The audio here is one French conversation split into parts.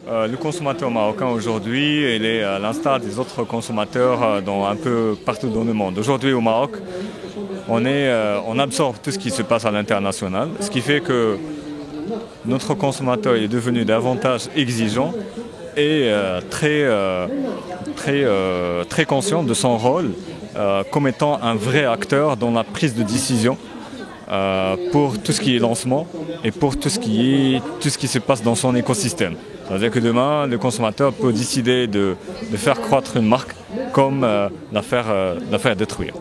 Le consommateur marocain aujourd'hui, il est à l'instar des autres consommateurs un peu partout dans le monde. Aujourd'hui au Maroc, on absorbe tout ce qui se passe à l'international, ce qui fait que notre consommateur est devenu davantage exigeant et très conscient de son rôle comme étant un vrai acteur dans la prise de décision pour tout ce qui est lancement et pour tout ce qui se passe dans son écosystème. C'est-à-dire que demain, le consommateur peut décider de faire croître une marque comme la faire détruire.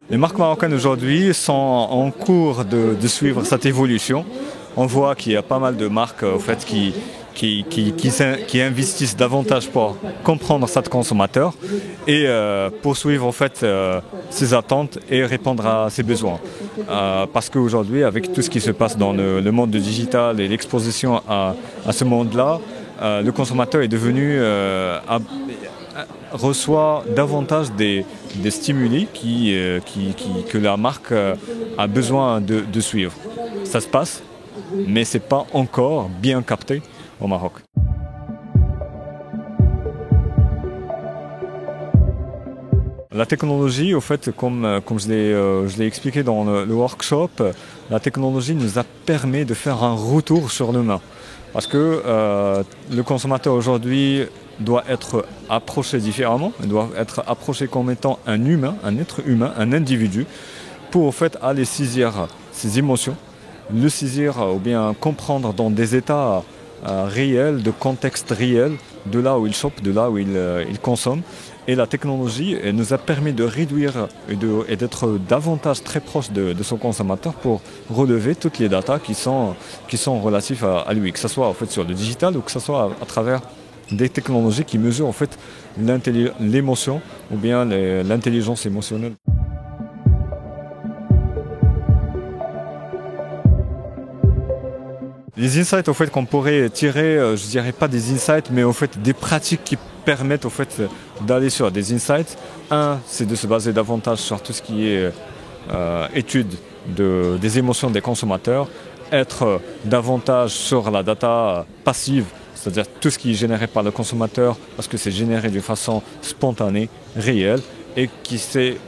Les marques marocaines aujourd'hui sont en cours de suivre cette évolution. On voit qu'il y a pas mal de marques en fait, qui investissent davantage pour comprendre cet consommateur et poursuivre en fait, ses attentes et répondre à ses besoins. Parce qu'aujourd'hui, avec tout ce qui se passe dans le monde digital et l'exposition à ce monde-là, le consommateur est devenu reçoit davantage des stimuli que la marque a besoin de suivre. Ça se passe, mais ce n'est pas encore bien capté au Maroc. La technologie, au fait, comme je l'ai expliqué dans le workshop, la technologie nous a permis de faire un retour sur l'humain. Parce que le consommateur aujourd'hui doit être approché différemment, il doit être approché comme étant un humain, un être humain, un individu, pour en fait aller saisir ses émotions, le saisir ou bien comprendre dans des états réels, de contexte réel, de là où il chope, de là où il consomme. Et la technologie nous a permis de réduire et d'être davantage très proche de son consommateur pour relever toutes les datas qui sont relatives à lui, que ce soit en fait sur le digital ou que ce soit à travers des technologies qui mesurent en fait l'émotion ou bien l'intelligence émotionnelle. Les insights en fait, qu'on pourrait tirer, je dirais pas des insights, mais en fait, des pratiques qui permettent en fait, d'aller sur des insights. Un, c'est de se baser davantage sur tout ce qui est étude des émotions des consommateurs, être davantage sur la data passive, c'est-à-dire tout ce qui est généré par le consommateur, parce que c'est généré de façon spontanée, réelle, et qui est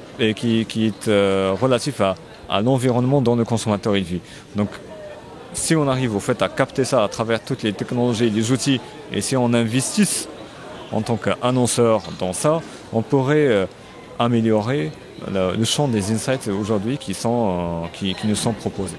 relatif à l'environnement dont le consommateur vit. Donc, si on arrive au fait à capter ça à travers toutes les technologies et les outils, et si on investit en tant qu'annonceur dans ça, on pourrait améliorer le champ des insights aujourd'hui qui nous sont proposés.